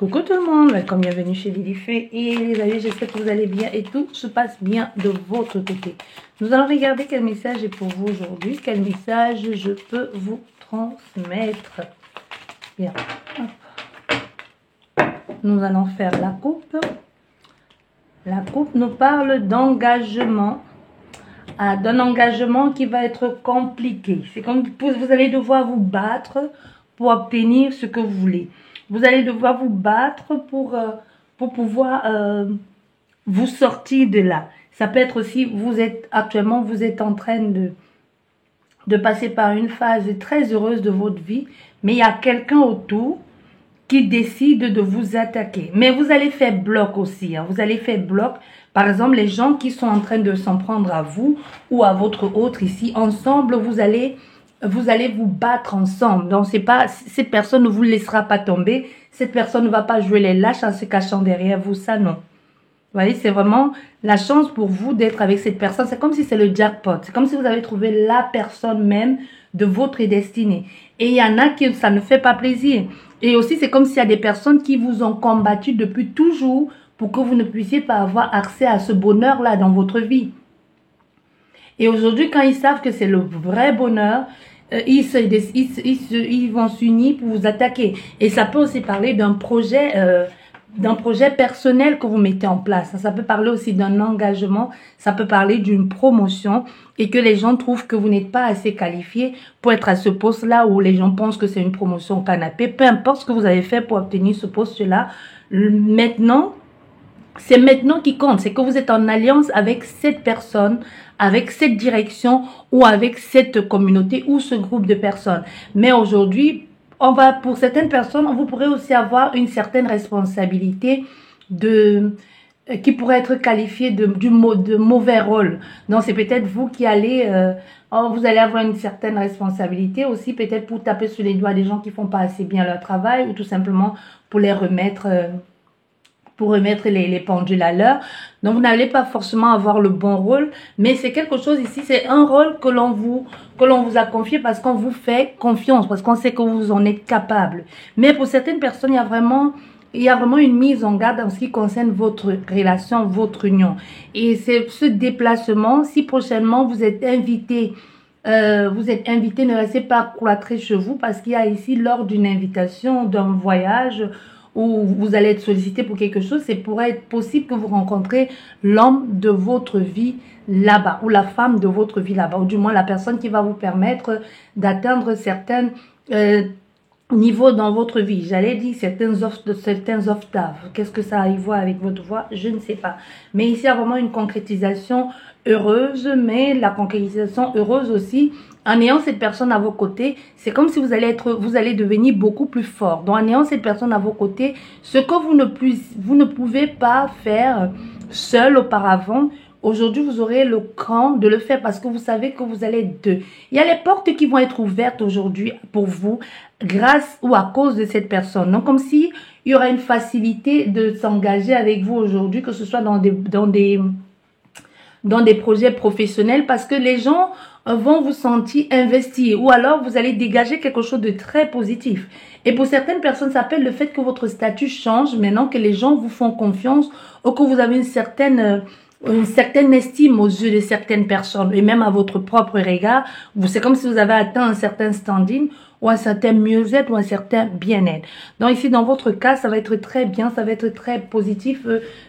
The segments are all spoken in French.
Coucou tout le monde, welcome, bienvenue chez Lilifée et les amis, j'espère que vous allez bien et tout se passe bien de votre côté. Nous allons regarder quel message est pour vous aujourd'hui, quel message je peux vous transmettre. Bien, hop. Nous allons faire la coupe. La coupe nous parle d'engagement, d'un engagement qui va être compliqué. C'est comme vous allez devoir vous battre pour obtenir ce que vous voulez. Vous allez devoir vous battre pour pouvoir vous sortir de là. Ça peut être aussi, vous êtes en train de passer par une phase très heureuse de votre vie, mais il y a quelqu'un autour qui décide de vous attaquer. Mais vous allez faire bloc aussi. Hein. Vous allez faire bloc. Par exemple, les gens qui sont en train de s'en prendre à vous ou à votre autre ici, ensemble, vous allez vous battre ensemble. Donc, c'est pas, cette personne ne vous laissera pas tomber. Cette personne ne va pas jouer les lâches en se cachant derrière vous. Ça, non. Vous voyez, c'est vraiment la chance pour vous d'être avec cette personne. C'est comme si c'est le jackpot. C'est comme si vous avez trouvé la personne même de votre destinée. Et il y en a qui ça ne fait pas plaisir. Et aussi, c'est comme s'il y a des personnes qui vous ont combattu depuis toujours pour que vous ne puissiez pas avoir accès à ce bonheur-là dans votre vie. Et aujourd'hui, quand ils savent que c'est le vrai bonheur, ils vont s'unir pour vous attaquer. Et ça peut aussi parler d'un projet personnel que vous mettez en place. Ça peut parler aussi d'un engagement, ça peut parler d'une promotion et que les gens trouvent que vous n'êtes pas assez qualifié pour être à ce poste-là où les gens pensent que c'est une promotion canapé. Peu importe ce que vous avez fait pour obtenir ce poste-là, maintenant, c'est maintenant qui compte. C'est que vous êtes en alliance avec cette personne, avec cette direction ou avec cette communauté ou ce groupe de personnes. Mais aujourd'hui, pour certaines personnes, vous pourrez aussi avoir une certaine responsabilité qui pourrait être qualifiée de mauvais rôle. Donc, c'est peut-être vous qui allez, vous allez avoir une certaine responsabilité aussi, peut-être pour taper sur les doigts des gens qui font pas assez bien leur travail ou tout simplement pour les remettre, les pendules à l'heure. Donc, vous n'allez pas forcément avoir le bon rôle, mais c'est quelque chose ici, c'est un rôle que l'on vous a confié parce qu'on vous fait confiance, parce qu'on sait que vous en êtes capable. Mais pour certaines personnes, il y a vraiment une mise en garde en ce qui concerne votre relation, votre union. Et c'est ce déplacement, si prochainement vous êtes invité, ne restez pas cloîtré chez vous parce qu'il y a ici, lors d'une invitation, d'un voyage, où vous allez être sollicité pour quelque chose, c'est pour être possible que vous rencontrez l'homme de votre vie là-bas, ou la femme de votre vie là-bas, ou du moins la personne qui va vous permettre d'atteindre certains niveaux dans votre vie. J'allais dire certains octaves. Qu'est-ce que ça a à y voir avec votre voix? Je ne sais pas. Mais ici, il y a vraiment une concrétisation heureuse, mais la concrétisation heureuse aussi, en ayant cette personne à vos côtés, c'est comme si vous allez devenir beaucoup plus fort. Donc, en ayant cette personne à vos côtés, ce que vous ne pouvez pas faire seul auparavant, aujourd'hui, vous aurez le cran de le faire parce que vous savez que vous allez être deux. Il y a les portes qui vont être ouvertes aujourd'hui pour vous grâce ou à cause de cette personne. Donc, comme si il y aura une facilité de s'engager avec vous aujourd'hui, que ce soit dans des projets professionnels parce que les gens vont vous sentir investir ou alors vous allez dégager quelque chose de très positif. Et pour certaines personnes, ça s'appelle le fait que votre statut change maintenant que les gens vous font confiance ou que vous avez une certaine estime aux yeux de certaines personnes et même à votre propre regard. C'est comme si vous avez atteint un certain standing ou un certain mieux-être ou un certain bien-être. Donc ici, dans votre cas, ça va être très bien, ça va être très positif,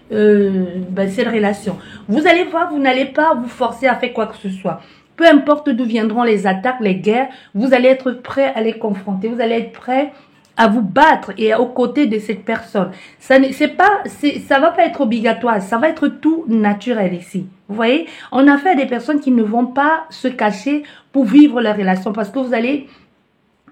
cette relation. Vous allez voir, vous n'allez pas vous forcer à faire quoi que ce soit. Peu importe d'où viendront les attaques, les guerres, vous allez être prêt à les confronter, vous allez être prêt à vous battre et aux côtés de cette personne. Ça va pas être obligatoire, ça va être tout naturel ici. Vous voyez, on a fait à des personnes qui ne vont pas se cacher pour vivre leur relation parce que vous allez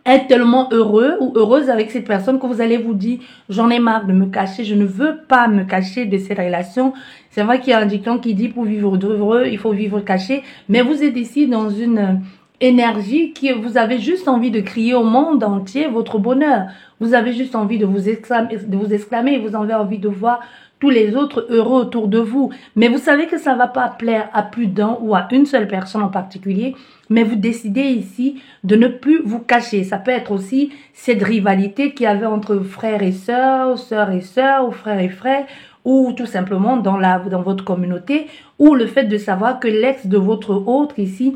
être tellement heureux ou heureuse avec cette personne que vous allez vous dire, j'en ai marre de me cacher, je ne veux pas me cacher de cette relation. C'est vrai qu'il y a un dicton qui dit pour vivre heureux, il faut vivre caché, mais vous êtes ici dans une énergie qui vous avez juste envie de crier au monde entier votre bonheur. Vous avez juste envie de vous exclamer, vous avez envie de voir tous les autres heureux autour de vous. Mais vous savez que ça ne va pas plaire à plus d'un ou à une seule personne en particulier, mais vous décidez ici de ne plus vous cacher. Ça peut être aussi cette rivalité qu'il y avait entre frères et sœurs ou frères et frères, ou tout simplement dans votre communauté, ou le fait de savoir que l'ex de votre autre ici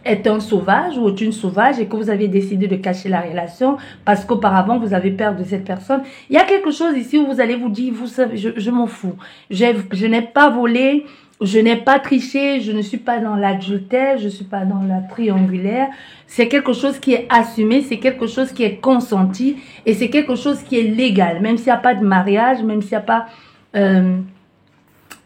est un sauvage ou est une sauvage et que vous avez décidé de cacher la relation parce qu'auparavant vous avez peur de cette personne. Il y a quelque chose ici où vous allez vous dire, vous savez, je m'en fous. Je n'ai pas volé, je n'ai pas triché, je ne suis pas dans l'adultère, je ne suis pas dans la triangulaire. C'est quelque chose qui est assumé, c'est quelque chose qui est consenti et c'est quelque chose qui est légal. Même s'il n'y a pas de mariage, même s'il n'y a pas...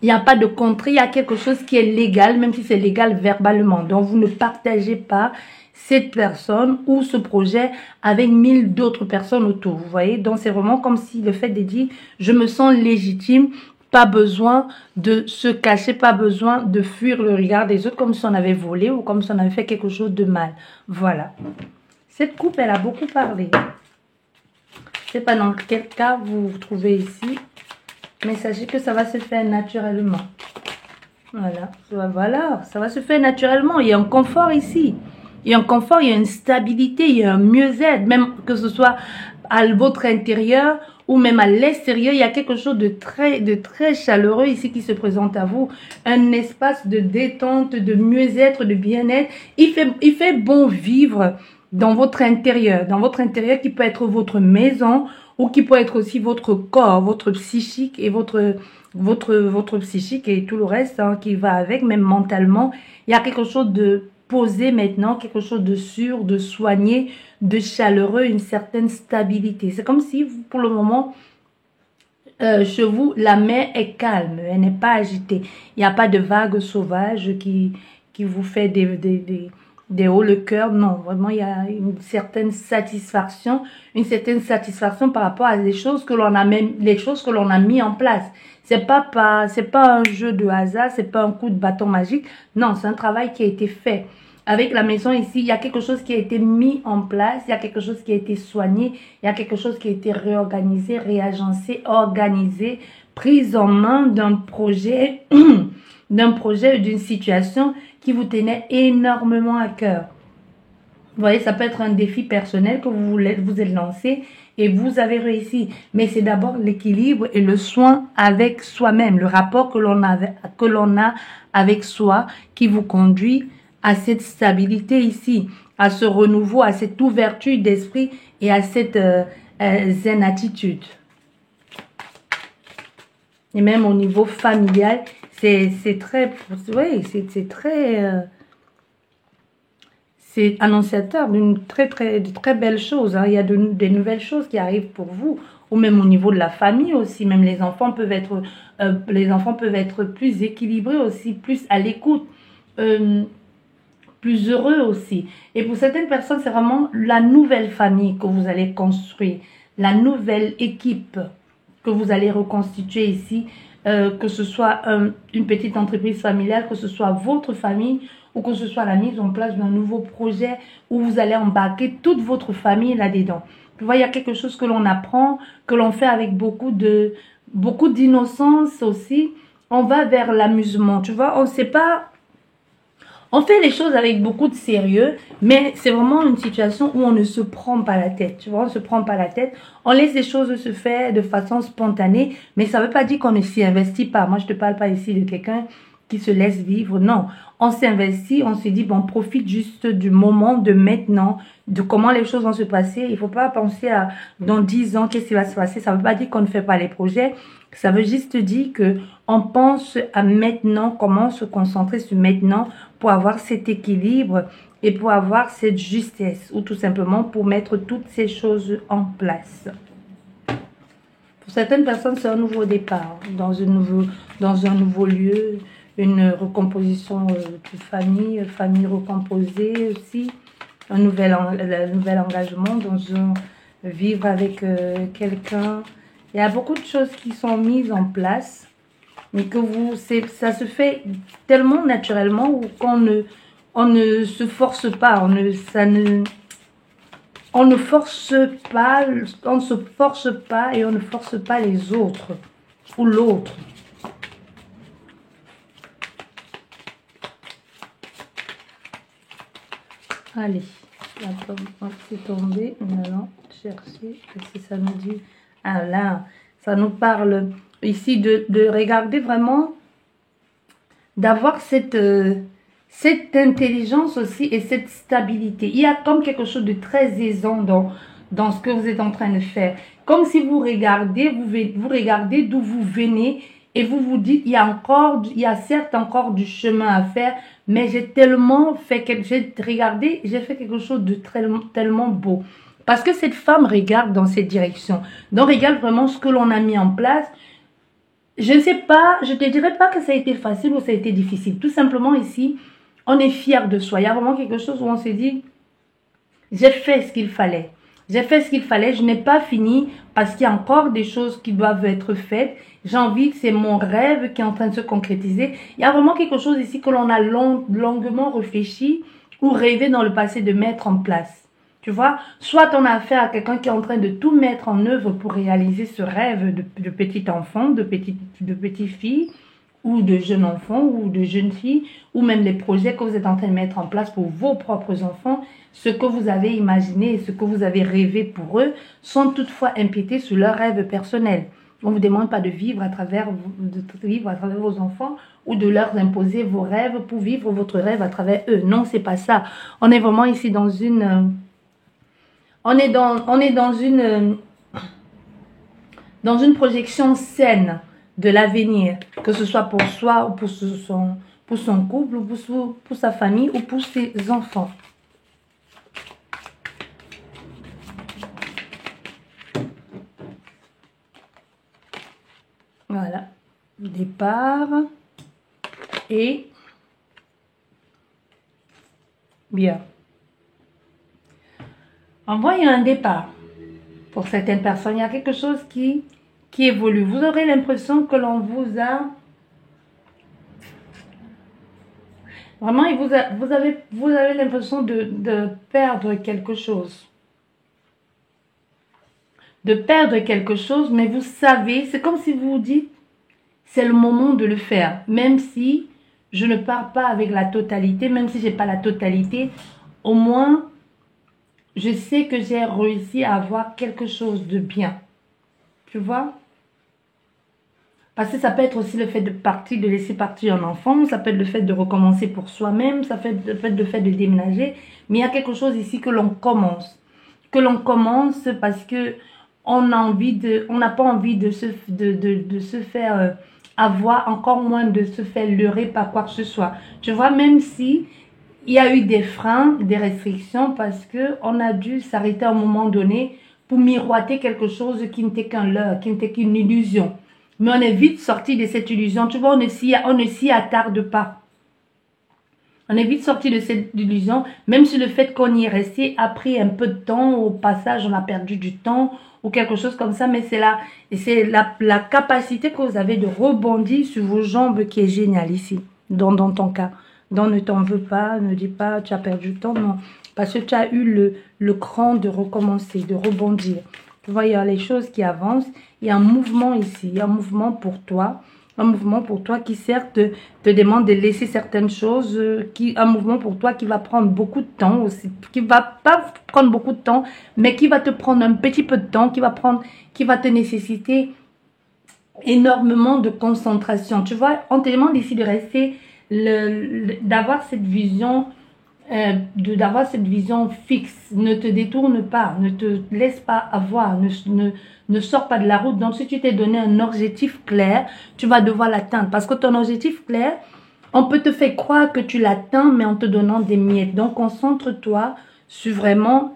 il n'y a pas de contrat, il y a quelque chose qui est légal, même si c'est légal verbalement. Donc, vous ne partagez pas cette personne ou ce projet avec 1000 d'autres personnes autour. Vous voyez? Donc, c'est vraiment comme si le fait de dire, je me sens légitime, pas besoin de se cacher, pas besoin de fuir le regard des autres comme si on avait volé ou comme si on avait fait quelque chose de mal. Voilà. Cette coupe, elle a beaucoup parlé. Je ne sais pas dans quel cas vous vous trouvez ici. Mais sachez que ça va se faire naturellement. Voilà, ça va se faire naturellement. Il y a un confort ici. Il y a un confort, il y a une stabilité, il y a un mieux-être. Même que ce soit à votre intérieur ou même à l'extérieur, il y a quelque chose de très chaleureux ici qui se présente à vous. Un espace de détente, de mieux-être, de bien-être. Il fait bon vivre dans votre intérieur. Dans votre intérieur qui peut être votre maison ou qui peut être aussi votre corps, votre psychique et votre psychique et tout le reste hein, qui va avec, même mentalement. Il y a quelque chose de posé maintenant, quelque chose de sûr, de soigné, de chaleureux, une certaine stabilité. C'est comme si, pour le moment, chez vous, la mer est calme, elle n'est pas agitée. Il n'y a pas de vagues sauvages qui vous fait des hauts le cœur. Non, vraiment, il y a une certaine satisfaction par rapport à les choses que l'on a mis en place. C'est pas un jeu de hasard, c'est pas un coup de bâton magique. Non, c'est un travail qui a été fait. Avec la maison ici, il y a quelque chose qui a été mis en place, il y a quelque chose qui a été soigné, il y a quelque chose qui a été réorganisé, réagencé, organisé, prise en main d'un projet, d'une situation qui vous tenait énormément à cœur. Vous voyez, ça peut être un défi personnel que vous êtes lancé et vous avez réussi. Mais c'est d'abord l'équilibre et le soin avec soi-même, le rapport que l'on a avec soi qui vous conduit à cette stabilité ici, à ce renouveau, à cette ouverture d'esprit et à cette zen attitude. Et même au niveau familial, c'est très, oui, c'est très, c'est annonciateur d'une très belle chose. Hein. Il y a des nouvelles choses qui arrivent pour vous, ou même au niveau de la famille aussi. Même les enfants peuvent être plus équilibrés aussi, plus à l'écoute, plus heureux aussi. Et pour certaines personnes, c'est vraiment la nouvelle famille que vous allez construire, la nouvelle équipe que vous allez reconstituer ici, que ce soit une petite entreprise familiale, que ce soit votre famille ou que ce soit la mise en place d'un nouveau projet où vous allez embarquer toute votre famille là-dedans. Tu vois, il y a quelque chose que l'on apprend, que l'on fait avec beaucoup d'innocence aussi. On va vers l'amusement, tu vois, on sait pas... On fait les choses avec beaucoup de sérieux, mais c'est vraiment une situation où on ne se prend pas la tête. Tu vois, on ne se prend pas la tête. On laisse les choses se faire de façon spontanée, mais ça ne veut pas dire qu'on ne s'y investit pas. Moi, je ne te parle pas ici de quelqu'un qui se laisse vivre. Non, on s'investit, on se dit, bon, profite juste du moment, de maintenant, de comment les choses vont se passer. Il ne faut pas penser à dans 10 ans, qu'est-ce qui va se passer. Ça ne veut pas dire qu'on ne fait pas les projets. Ça veut juste dire qu'on pense à maintenant, comment se concentrer sur maintenant pour avoir cet équilibre et pour avoir cette justesse ou tout simplement pour mettre toutes ces choses en place. Pour certaines personnes, c'est un nouveau départ dans un nouveau lieu, une recomposition de famille recomposée aussi, un nouvel engagement dans un vivre avec quelqu'un. Il y a beaucoup de choses qui sont mises en place, mais que ça se fait tellement naturellement qu'on ne se force pas, on ne se force pas et on ne force pas les autres. ou l'autre. Allez, c'est tombé. Nous allons chercher. Qu'est-ce que ça nous dit? Ah là, ça nous parle ici de regarder vraiment, d'avoir cette intelligence aussi et cette stabilité. Il y a comme quelque chose de très aisant dans ce que vous êtes en train de faire. Comme si vous regardez, vous regardez d'où vous venez et vous vous dites, il y a certes encore du chemin à faire, mais j'ai tellement fait j'ai fait quelque chose de tellement beau. Parce que cette femme regarde dans cette direction. Donc, regarde vraiment ce que l'on a mis en place. Je ne sais pas, je ne te dirais pas que ça a été facile ou ça a été difficile. Tout simplement ici, on est fier de soi. Il y a vraiment quelque chose où on se dit, j'ai fait ce qu'il fallait. J'ai fait ce qu'il fallait, je n'ai pas fini parce qu'il y a encore des choses qui doivent être faites. J'ai envie, c'est mon rêve qui est en train de se concrétiser. Il y a vraiment quelque chose ici que l'on a longuement réfléchi ou rêvé dans le passé de mettre en place. Tu vois, soit on a affaire à quelqu'un qui est en train de tout mettre en œuvre pour réaliser ce rêve de petit enfant, de petite fille, ou de jeune enfant, ou de jeune fille, ou même les projets que vous êtes en train de mettre en place pour vos propres enfants. Ce que vous avez imaginé et ce que vous avez rêvé pour eux sont toutefois impiétés sur leurs rêves personnels. On ne vous demande pas de vivre à travers vos enfants ou de leur imposer vos rêves pour vivre votre rêve à travers eux. Non, c'est pas ça. On est vraiment ici dans une... On est dans une projection saine de l'avenir, que ce soit pour soi ou pour son couple, ou pour sa famille ou pour ses enfants. Voilà, départ et bien. En voyant un départ, pour certaines personnes, il y a quelque chose qui évolue. Vous aurez l'impression que l'on vous a... Vraiment, vous avez l'impression de perdre quelque chose. De perdre quelque chose, mais vous savez, c'est comme si vous vous dites, c'est le moment de le faire. Même si je ne pars pas avec la totalité, même si je n'ai pas la totalité, au moins, je sais que j'ai réussi à avoir quelque chose de bien. Tu vois? Parce que ça peut être aussi le fait de laisser partir un enfant, ça peut être le fait de recommencer pour soi-même, ça peut être le fait de déménager. Mais il y a quelque chose ici que l'on commence. Que l'on commence parce que on n'a pas envie de se faire avoir, encore moins de se faire leurrer par quoi que ce soit. Tu vois, même si il y a eu des freins, des restrictions, parce que on a dû s'arrêter à un moment donné pour miroiter quelque chose qui n'était qu'un leurre, qui n'était qu'une illusion. Mais on est vite sorti de cette illusion. Tu vois, on ne s'y attarde pas. On est vite sorti de cette illusion, même si le fait qu'on y est resté a pris un peu de temps. Au passage, on a perdu du temps ou quelque chose comme ça. Mais c'est la capacité que vous avez de rebondir sur vos jambes qui est géniale ici, dans ton cas. Donc, ne t'en veux pas, ne dis pas tu as perdu du temps, non. Parce que tu as eu le cran de recommencer, de rebondir. Tu vois, il y a les choses qui avancent. Il y a un mouvement ici, il y a un mouvement pour toi. Un mouvement pour toi qui certes te demande de laisser certaines choses, un mouvement pour toi qui va prendre beaucoup de temps aussi, qui va pas prendre beaucoup de temps, mais qui va te prendre un petit peu de temps, qui va te nécessiter énormément de concentration. Tu vois, on te demande ici de rester, d'avoir cette vision, d'avoir cette vision fixe. Ne te détourne pas, ne te laisse pas avoir, ne sors pas de la route. Donc, si tu t'es donné un objectif clair, tu vas devoir l'atteindre. Parce que ton objectif clair, on peut te faire croire que tu l'atteins, mais en te donnant des miettes. Donc, concentre-toi sur vraiment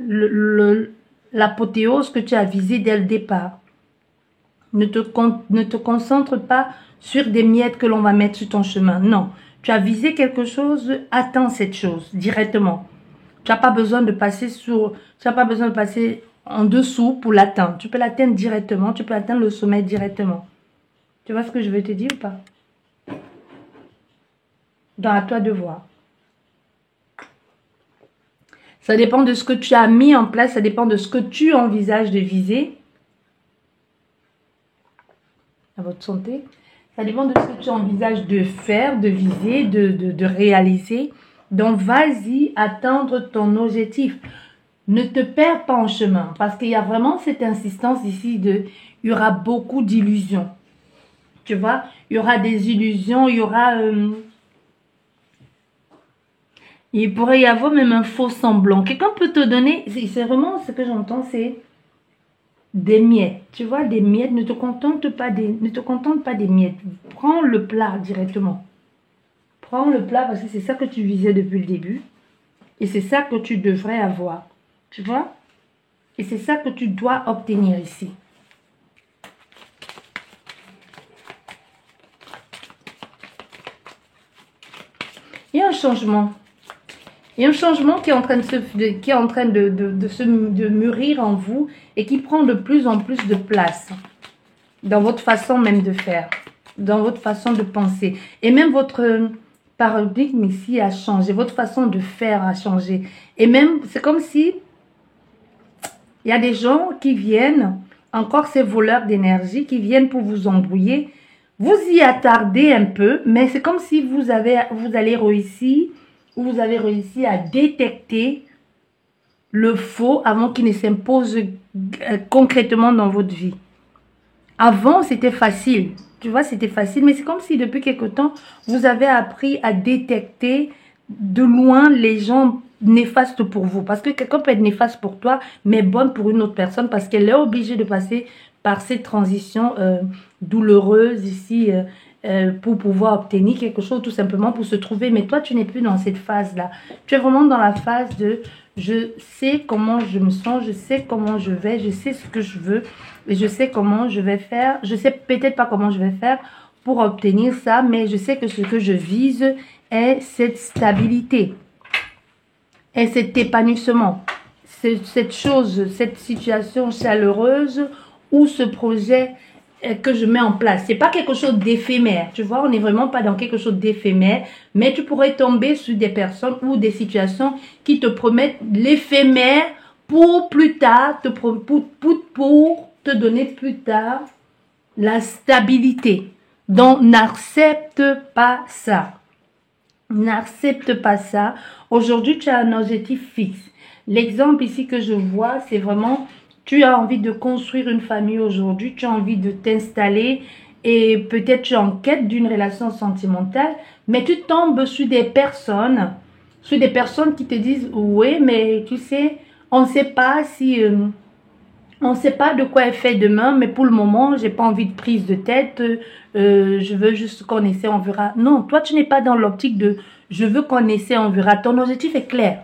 l'apothéose que tu as visée dès le départ. Ne te concentre pas sur des miettes que l'on va mettre sur ton chemin. Non. Tu as visé quelque chose, atteins cette chose directement. Tu n'as pas besoin de passer en dessous pour l'atteindre. Tu peux l'atteindre directement, tu peux atteindre le sommet directement. Tu vois ce que je veux te dire ou pas? Donc, à toi de voir. Ça dépend de ce que tu as mis en place, ça dépend de ce que tu envisages de viser. à votre santé. Ça dépend de ce que tu envisages de faire, de viser, de réaliser. Donc, vas-y atteindre ton objectif. Ne te perds pas en chemin parce qu'il y a vraiment cette insistance ici il y aura beaucoup d'illusions. Tu vois, il y aura des illusions, il pourrait y avoir même un faux semblant. Quelqu'un peut te donner, c'est vraiment ce que j'entends, c'est des miettes. Tu vois, des miettes, ne te contente pas des miettes. Prends le plat directement. Prends le plat parce que c'est ça que tu visais depuis le début. Et c'est ça que tu devrais avoir. Tu vois? Et c'est ça que tu dois obtenir ici. Il y a un changement. Il y a un changement qui est en train de mûrir en vous et qui prend de plus en plus de place dans votre façon même de faire, dans votre façon de penser. Et même votre paradigme ici a changé, votre façon de faire a changé. Et même, c'est comme si il y a des gens qui viennent, encore ces voleurs d'énergie, qui viennent pour vous embrouiller. Vous y attardez un peu, mais c'est comme si vous allez réussir, ou vous avez réussi à détecter le faux avant qu'il ne s'impose concrètement dans votre vie. Avant, c'était facile. Tu vois, c'était facile, mais c'est comme si depuis quelque temps, vous avez appris à détecter de loin les gens néfastes pour vous. Parce que quelqu'un peut être néfaste pour toi, mais bonne pour une autre personne parce qu'elle est obligée de passer par cette transition douloureuse ici pour pouvoir obtenir quelque chose, tout simplement pour se trouver. Mais toi, tu n'es plus dans cette phase-là. Tu es vraiment dans la phase de je sais comment je me sens, je sais comment je vais, je sais ce que je veux et je sais comment je vais faire. Je sais peut-être pas comment je vais faire pour obtenir ça, mais je sais que ce que je vise est cette stabilité, est cet épanouissement, cette chose, cette situation chaleureuse ou ce projet que je mets en place. C'est pas quelque chose d'éphémère, tu vois, on n'est vraiment pas dans quelque chose d'éphémère, mais tu pourrais tomber sur des personnes ou des situations qui te promettent l'éphémère pour plus tard, pour te donner plus tard la stabilité. Donc, n'accepte pas ça. N'accepte pas ça. Aujourd'hui, tu as un objectif fixe. L'exemple ici que je vois, c'est vraiment, tu as envie de construire une famille aujourd'hui, tu as envie de t'installer et peut-être tu es en quête d'une relation sentimentale, mais tu tombes sur des personnes qui te disent, oui, mais tu sais, on ne sait pas si... on ne sait pas de quoi elle fait demain, mais pour le moment, j'ai pas envie de prise de tête. Je veux juste qu'on essaie, on verra. Non, toi, tu n'es pas dans l'optique de je veux qu'on essaie, on verra. Ton objectif est clair.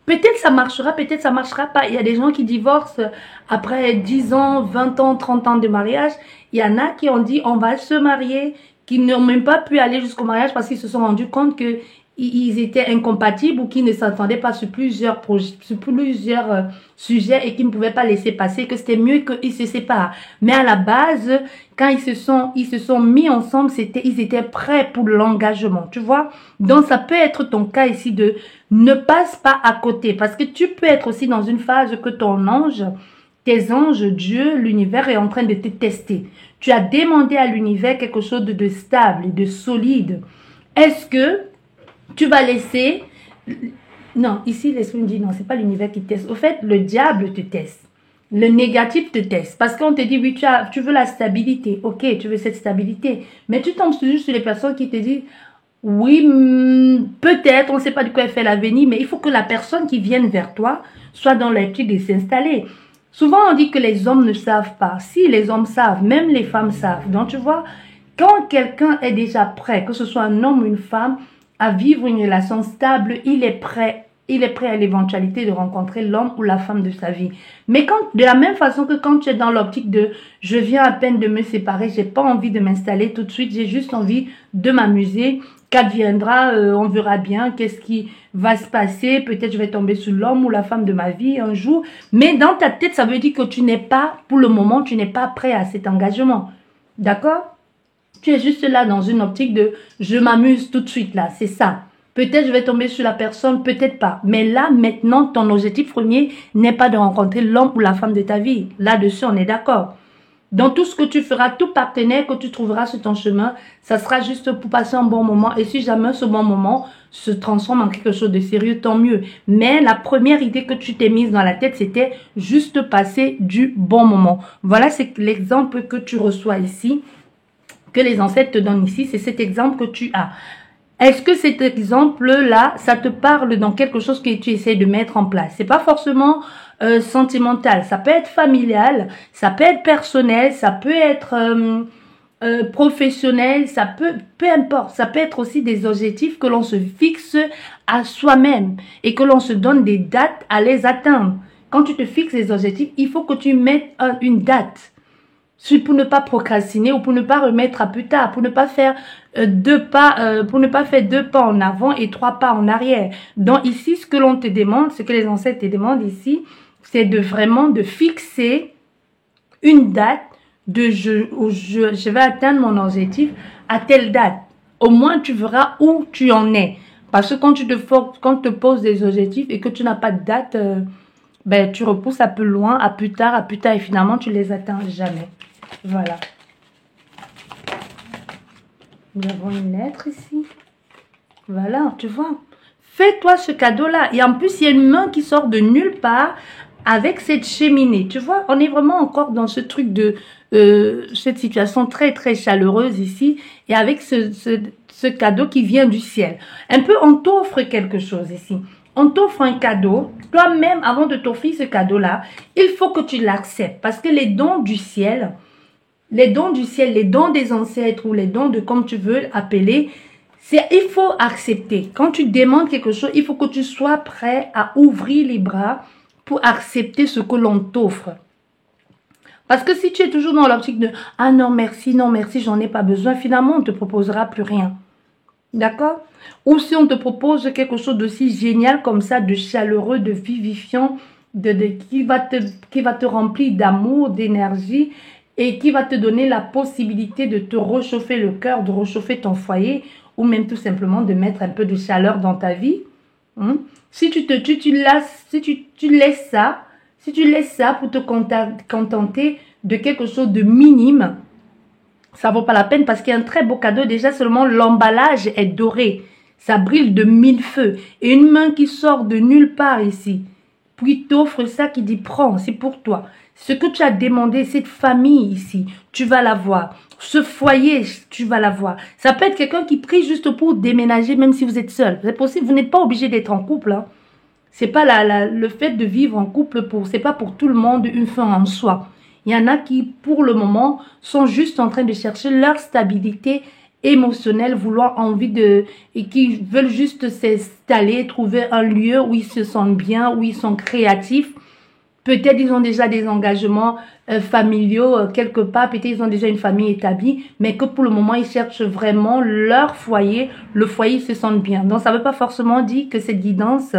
Peut-être ça marchera, peut-être ça marchera pas. Il y a des gens qui divorcent après 10 ans, 20 ans, 30 ans de mariage. Il y en a qui ont dit on va se marier, qui n'ont même pas pu aller jusqu'au mariage parce qu'ils se sont rendus compte que ils étaient incompatibles ou qu'ils ne s'entendaient pas sur plusieurs projets, sur plusieurs sujets et qu'ils ne pouvaient pas laisser passer, que c'était mieux qu'ils se séparent. Mais à la base, quand ils se sont mis ensemble, ils étaient prêts pour l'engagement, tu vois. Donc, ça peut être ton cas ici de ne passe pas à côté parce que tu peux être aussi dans une phase que ton ange, tes anges, Dieu, l'univers est en train de te tester. Tu as demandé à l'univers quelque chose de stable et de solide. Est-ce que tu vas laisser... Non, ici, l'esprit me dit, non, c'est pas l'univers qui teste. Au fait, le diable te teste. Le négatif te teste. Parce qu'on te dit, oui, tu veux la stabilité. Ok, tu veux cette stabilité. Mais tu tombes toujours sur les personnes qui te disent, oui, peut-être, on ne sait pas de quoi elle fait l'avenir, mais il faut que la personne qui vienne vers toi soit dans l'optique de s'installer. Souvent, on dit que les hommes ne savent pas. Si, les hommes savent, même les femmes savent. Donc, tu vois, quand quelqu'un est déjà prêt, que ce soit un homme ou une femme, à vivre une relation stable, il est prêt à l'éventualité de rencontrer l'homme ou la femme de sa vie. Mais de la même façon que quand tu es dans l'optique de je viens à peine de me séparer, j'ai pas envie de m'installer tout de suite, j'ai juste envie de m'amuser, qu'adviendra, on verra bien qu'est-ce qui va se passer, peut-être je vais tomber sur l'homme ou la femme de ma vie un jour, mais dans ta tête, ça veut dire que tu n'es pas, pour le moment, tu n'es pas prêt à cet engagement. D'accord? Tu es juste là dans une optique de je m'amuse tout de suite là, c'est ça. Peut-être je vais tomber sur la personne, peut-être pas. Mais là, maintenant, ton objectif premier n'est pas de rencontrer l'homme ou la femme de ta vie. Là-dessus, on est d'accord. Dans tout ce que tu feras, tout partenaire que tu trouveras sur ton chemin, ça sera juste pour passer un bon moment. Et si jamais ce bon moment se transforme en quelque chose de sérieux, tant mieux. Mais la première idée que tu t'es mise dans la tête, c'était juste passer du bon moment. Voilà, c'est l'exemple que tu reçois ici, que les ancêtres te donnent ici. C'est cet exemple que tu as. Est-ce que cet exemple-là, ça te parle dans quelque chose que tu essaies de mettre en place? C'est pas forcément sentimental, ça peut être familial, ça peut être personnel, ça peut être professionnel, ça peut, peu importe, ça peut être aussi des objectifs que l'on se fixe à soi-même et que l'on se donne des dates à les atteindre. Quand tu te fixes des objectifs, il faut que tu mettes une date. Pour ne pas procrastiner ou pour ne pas remettre à plus tard, pour ne pas faire deux pas en avant et 3 pas en arrière. Donc ici, ce que l'on te demande, ce que les ancêtres te demandent ici, c'est vraiment de fixer une date de je vais atteindre mon objectif à telle date. Au moins, tu verras où tu en es. Parce que quand tu te poses des objectifs et que tu n'as pas de date, ben, tu repousses un peu loin, à plus tard, et finalement, tu les atteins jamais. Voilà. Nous avons une lettre ici. Voilà, tu vois. Fais-toi ce cadeau-là. Et en plus, il y a une main qui sort de nulle part avec cette cheminée. Tu vois, on est vraiment encore dans ce truc de... cette situation très, très chaleureuse ici. Et avec ce cadeau qui vient du ciel. Un peu, on t'offre quelque chose ici. On t'offre un cadeau. Toi-même, avant de t'offrir ce cadeau-là, il faut que tu l'acceptes. Parce que les dons du ciel... Les dons du ciel, les dons des ancêtres ou les dons de comme tu veux appeler, il faut accepter. Quand tu demandes quelque chose, il faut que tu sois prêt à ouvrir les bras pour accepter ce que l'on t'offre. Parce que si tu es toujours dans l'optique de « Ah non merci, j'en ai pas besoin », finalement on ne te proposera plus rien. D'accord? Ou si on te propose quelque chose d'aussi génial comme ça, de chaleureux, de vivifiant, qui va te remplir d'amour, d'énergie, et qui va te donner la possibilité de te réchauffer le cœur, de réchauffer ton foyer, ou même tout simplement de mettre un peu de chaleur dans ta vie. Si tu laisses ça pour te contenter de quelque chose de minime, ça vaut pas la peine parce qu'il y a un très beau cadeau. Déjà seulement l'emballage est doré. Ça brille de 1000 feux. Et une main qui sort de nulle part ici. Puis t'offre ça qui dit prends, c'est pour toi. Ce que tu as demandé, cette famille ici, tu vas l'avoir. Ce foyer, tu vas l'avoir. Ça peut être quelqu'un qui prie juste pour déménager, même si vous êtes seul. C'est possible, vous n'êtes pas obligé d'être en couple. Hein. C'est pas le fait de vivre en couple, c'est pas pour tout le monde une fin en soi. Il y en a qui, pour le moment, sont juste en train de chercher leur stabilité émotionnelle, et qui veulent juste s'installer, trouver un lieu où ils se sentent bien, où ils sont créatifs. Peut-être ils ont déjà des engagements familiaux quelque part, peut-être ils ont déjà une famille établie, mais que pour le moment, ils cherchent vraiment leur foyer, le foyer, ils se sentent bien. Donc, ça ne veut pas forcément dire que cette guidance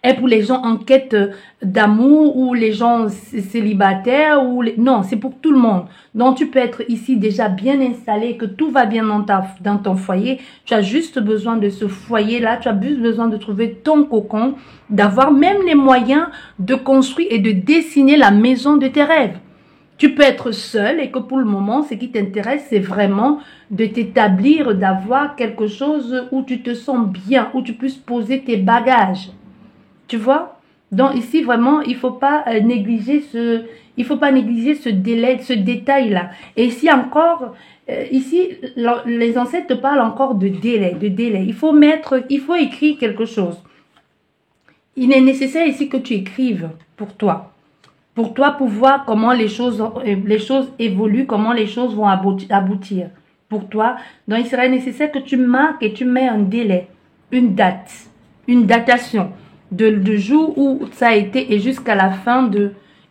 est pour les gens en quête d'amour ou les gens célibataires. Non, c'est pour tout le monde. Donc, tu peux être ici déjà bien installé, que tout va bien dans ton foyer. Tu as juste besoin de ce foyer-là. Tu as juste besoin de trouver ton cocon, d'avoir même les moyens de construire et de dessiner la maison de tes rêves. Tu peux être seul et que pour le moment, ce qui t'intéresse, c'est vraiment de t'établir, d'avoir quelque chose où tu te sens bien, où tu puisses poser tes bagages. Tu vois? Donc ici, vraiment, il ne faut pas négliger ce délai, ce détail-là. Et ici encore, ici, les ancêtres te parlent encore de délai, Il faut écrire quelque chose. Il est nécessaire ici que tu écrives pour toi. Pour toi, pour voir comment les choses évoluent, comment les choses vont aboutir. Pour toi, donc il serait nécessaire que tu marques et tu mets un délai, une date, une datation. De jour où ça a été et jusqu'à la fin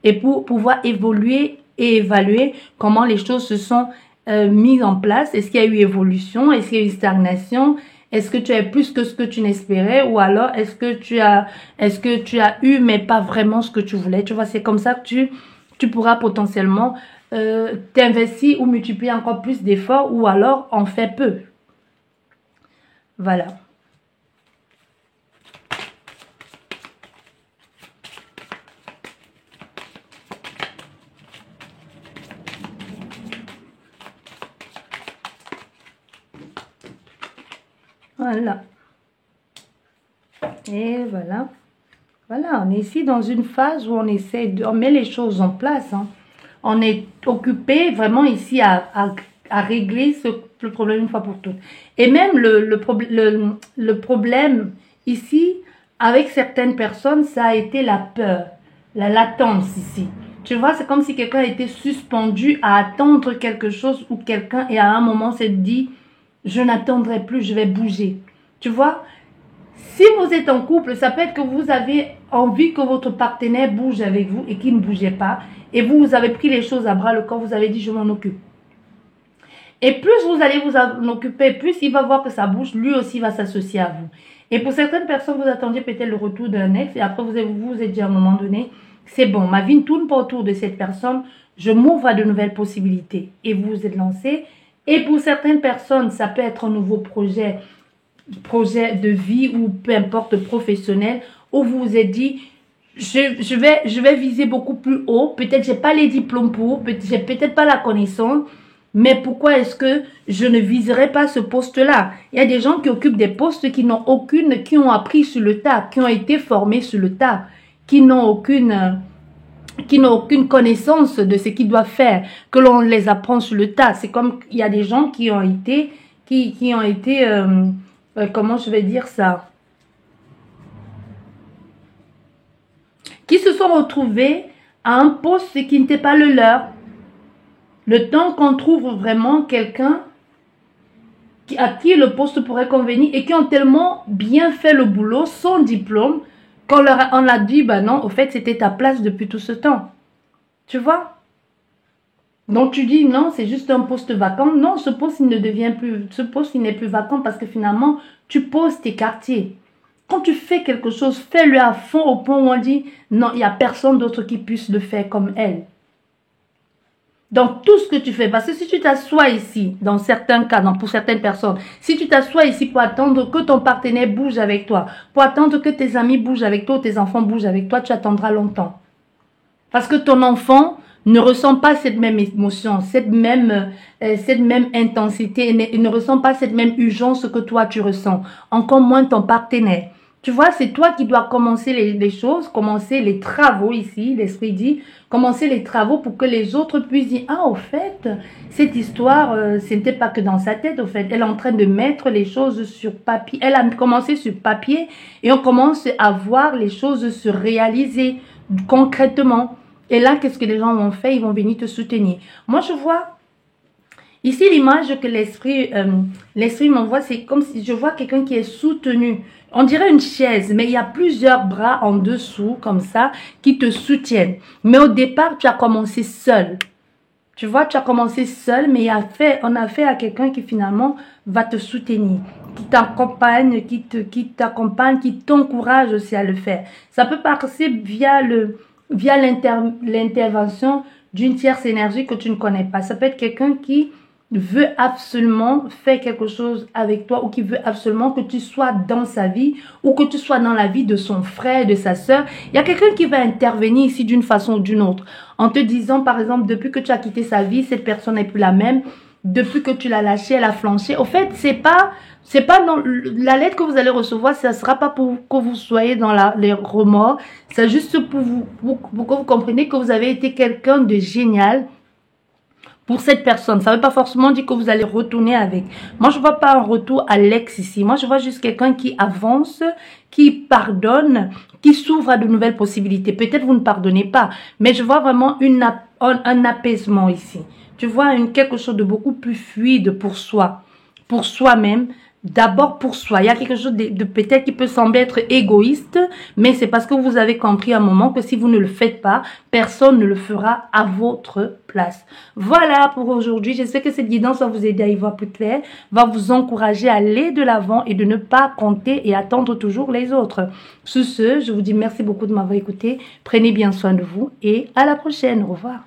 et pour pouvoir évoluer et évaluer comment les choses se sont mises en place. Est-ce qu'il y a eu évolution? Est-ce qu'il y a eu stagnation? Est-ce que tu as plus que ce que tu n'espérais? Ou alors est-ce que tu as eu mais pas vraiment ce que tu voulais? Tu vois, c'est comme ça que tu pourras potentiellement t'investir ou multiplier encore plus d'efforts ou alors en faire peu. Voilà. Voilà. Et voilà. Voilà, on est ici dans une phase où on met les choses en place. Hein. On est occupé vraiment ici à régler le problème une fois pour toutes. Et même le problème ici, avec certaines personnes, ça a été la peur, la latence ici. Tu vois, c'est comme si quelqu'un a été suspendu à attendre quelque chose ou quelqu'un et à un moment s'est dit, je n'attendrai plus, je vais bouger. Tu vois, si vous êtes en couple, ça peut être que vous avez envie que votre partenaire bouge avec vous et qu'il ne bougeait pas. Et vous avez pris les choses à bras le corps, vous avez dit, je m'en occupe. Et plus vous allez vous en occuper, plus il va voir que ça bouge, lui aussi va s'associer à vous. Et pour certaines personnes, vous attendiez peut-être le retour d'un ex et après vous vous êtes dit à un moment donné, c'est bon, ma vie ne tourne pas autour de cette personne, je m'ouvre à de nouvelles possibilités. Et vous vous êtes lancé. Et pour certaines personnes, ça peut être un nouveau projet de vie ou peu importe professionnel, où vous vous êtes dit, je vais viser beaucoup plus haut, peut-être j'ai pas les diplômes pour, j'ai peut-être pas la connaissance, mais pourquoi est-ce que je ne viserai pas ce poste-là? Il y a des gens qui occupent des postes qui ont appris sur le tas, qui ont été formés sur le tas, qui n'ont aucune connaissance de ce qu'ils doivent faire, que l'on les apprend sur le tas. C'est comme, il y a des gens qui ont été, comment je vais dire ça? Qui se sont retrouvés à un poste qui n'était pas le leur. Le temps qu'on trouve vraiment quelqu'un à qui le poste pourrait convenir et qui ont tellement bien fait le boulot, sans diplôme, qu'on on a dit, bah non, au fait, c'était ta place depuis tout ce temps. Tu vois? Donc tu dis, non, c'est juste un poste vacant. Non, ce poste, il n'est plus vacant parce que finalement, tu poses tes quartiers. Quand tu fais quelque chose, fais-le à fond au point où on dit, non, il n'y a personne d'autre qui puisse le faire comme elle. Dans tout ce que tu fais, parce que si tu t'assois ici, dans certains cas, pour certaines personnes, si tu t'assois ici pour attendre que ton partenaire bouge avec toi, pour attendre que tes amis bougent avec toi, tes enfants bougent avec toi, tu attendras longtemps. Parce que ton enfant ne ressent pas cette même émotion, cette même intensité, il ne ressent pas cette même urgence que toi tu ressens, encore moins ton partenaire. Tu vois, c'est toi qui dois commencer les choses, commencer les travaux ici, l'esprit dit, commencer les travaux pour que les autres puissent dire, ah, au fait, cette histoire, ce n'était pas que dans sa tête, au fait, elle est en train de mettre les choses sur papier, elle a commencé sur papier et on commence à voir les choses se réaliser concrètement. Et là, qu'est-ce que les gens vont faire? Ils vont venir te soutenir. Moi, je vois ici l'image que l'esprit m'envoie, c'est comme si je vois quelqu'un qui est soutenu. On dirait une chaise, mais il y a plusieurs bras en dessous, comme ça, qui te soutiennent. Mais au départ, tu as commencé seul. Tu vois, tu as commencé seul, mais on a fait à quelqu'un qui finalement va te soutenir, qui t'accompagne, qui t'encourage aussi à le faire. Ça peut passer via l'intervention d'une tierce énergie que tu ne connais pas. Ça peut être quelqu'un qui veut absolument faire quelque chose avec toi ou qui veut absolument que tu sois dans sa vie ou que tu sois dans la vie de son frère, de sa sœur. Il y a quelqu'un qui va intervenir ici d'une façon ou d'une autre en te disant par exemple depuis que tu as quitté sa vie, cette personne n'est plus la même. Depuis que tu l'as lâchée, elle a flanché. Au fait, c'est pas dans la lettre que vous allez recevoir, ça sera pas pour que vous soyez dans les remords. C'est juste pour que vous compreniez que vous avez été quelqu'un de génial pour cette personne. Ça ne veut pas forcément dire que vous allez retourner avec. Moi, je ne vois pas un retour à l'ex ici. Moi, je vois juste quelqu'un qui avance, qui pardonne, qui s'ouvre à de nouvelles possibilités. Peut-être vous ne pardonnez pas, mais je vois vraiment un apaisement ici. Tu vois quelque chose de beaucoup plus fluide pour soi, pour soi-même. D'abord pour soi. Il y a quelque chose de peut-être qui peut sembler être égoïste, mais c'est parce que vous avez compris à un moment que si vous ne le faites pas, personne ne le fera à votre place. Voilà pour aujourd'hui. J'espère que cette guidance va vous aider à y voir plus clair, va vous encourager à aller de l'avant et de ne pas compter et attendre toujours les autres. Sur ce, je vous dis merci beaucoup de m'avoir écouté. Prenez bien soin de vous et à la prochaine. Au revoir.